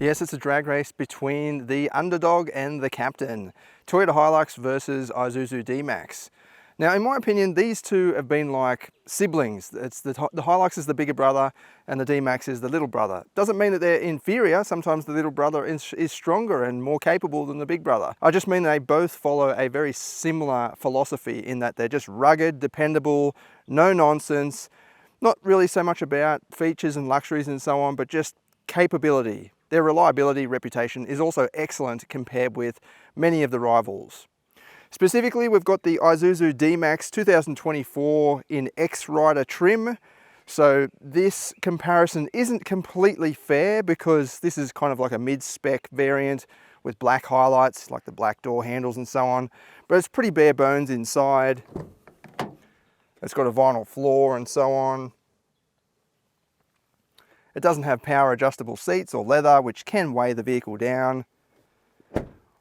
Yes, it's a drag race between the underdog and the captain. Toyota HiLux versus Isuzu D-Max. Now, in my opinion, these two have been like siblings. It's the HiLux is the bigger brother and the D-Max is the little brother. Doesn't mean that they're inferior. Sometimes the little brother is stronger and more capable than the big brother. I just mean they both follow a very similar philosophy in that they're just rugged, dependable, no nonsense, not really so much about features and luxuries and so on, but just capability. Their reliability reputation is also excellent compared with many of the rivals. Specifically, we've got the Isuzu D-Max 2024 in X-Rider trim. So this comparison isn't completely fair because this is kind of like a mid-spec variant with black highlights, like the black door handles and so on. But it's pretty bare bones inside. It's got a vinyl floor and so on. It doesn't have power adjustable seats or leather, which can weigh the vehicle down.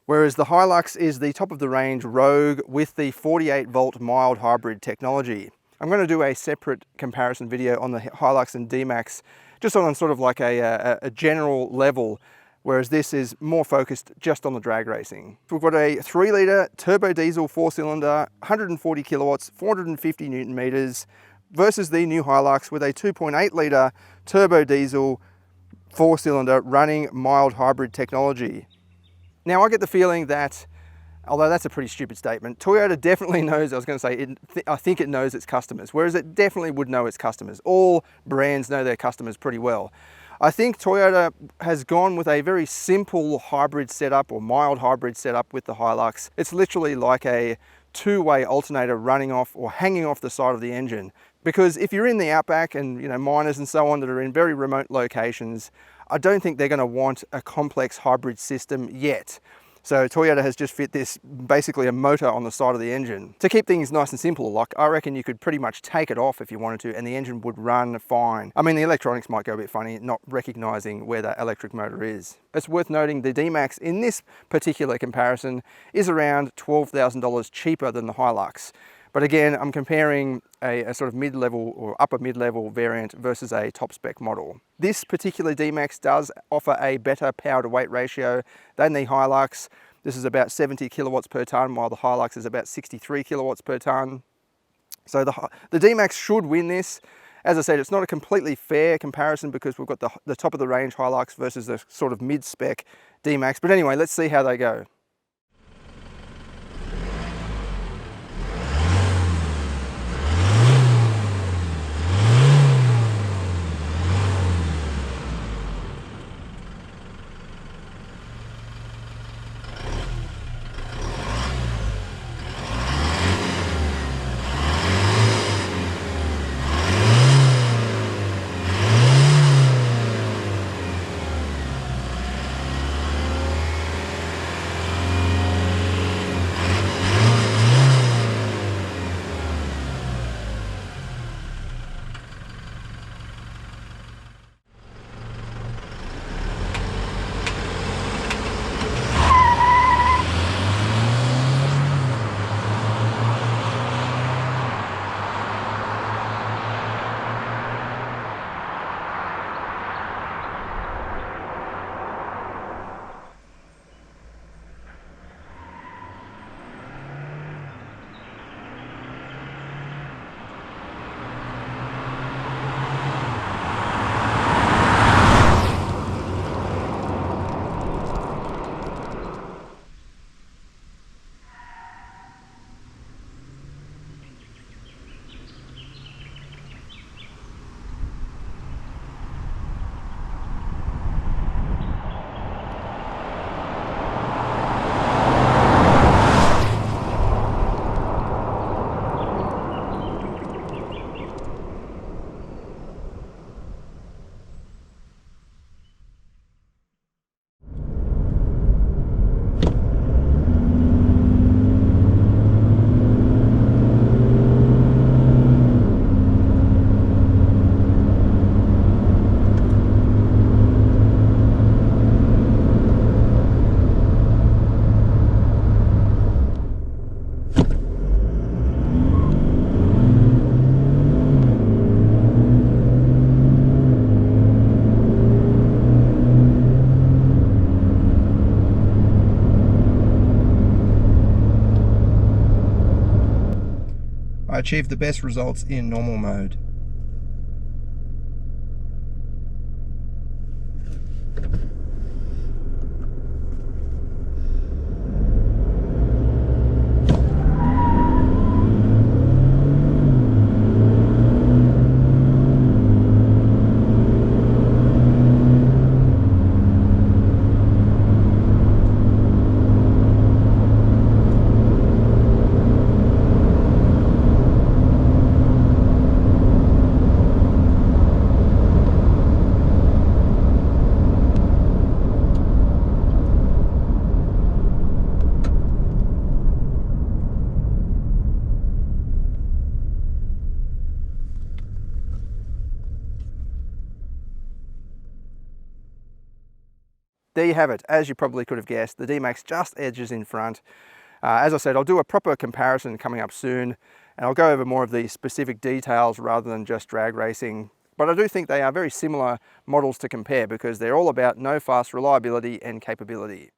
Whereas the HiLux is the top of the range Rogue with the 48 volt mild hybrid technology. I'm going to do a separate comparison video on the HiLux and D-Max, just on sort of like a general level, whereas this is more focused just on the drag racing. We've got a 3-litre turbo diesel 4-cylinder, 140 kilowatts, 450 newton meters, versus the new HiLux with a 2.8 litre turbo diesel 4-cylinder running mild hybrid technology. Now, I get the feeling that, although that's a pretty stupid statement, Toyota definitely knows, I think it knows its customers, whereas it definitely would know its customers. All brands know their customers pretty well. I think Toyota has gone with a very simple hybrid setup or mild hybrid setup with the HiLux. It's literally like a two-way alternator running off or hanging off the side of the engine. Because if you're in the outback and miners and so on that are in very remote locations, I don't think they're going to want a complex hybrid system yet. So Toyota has just fit this, basically a motor on the side of the engine. To keep things nice and simple, like I reckon you could pretty much take it off if you wanted to and the engine would run fine. I mean, the electronics might go a bit funny, not recognizing where that electric motor is. It's worth noting the D-Max in this particular comparison is around $12,000 cheaper than the HiLux. But again, I'm comparing a sort of mid-level or upper mid-level variant versus a top spec model. This particular D-Max does offer a better power to weight ratio than the HiLux. This is about 70 kilowatts per ton, while the HiLux is about 63 kilowatts per ton. So the D-Max should win this. As I said, it's not a completely fair comparison because we've got the top of the range HiLux versus the sort of mid-spec D-Max. But anyway, let's see how they go. I achieved the best results in normal mode. There you have it. As you probably could have guessed, the D-Max just edges in front. As I said, I'll do a proper comparison coming up soon, and I'll go over more of the specific details rather than just drag racing. But I do think they are very similar models to compare because they're all about no fuss, reliability and capability.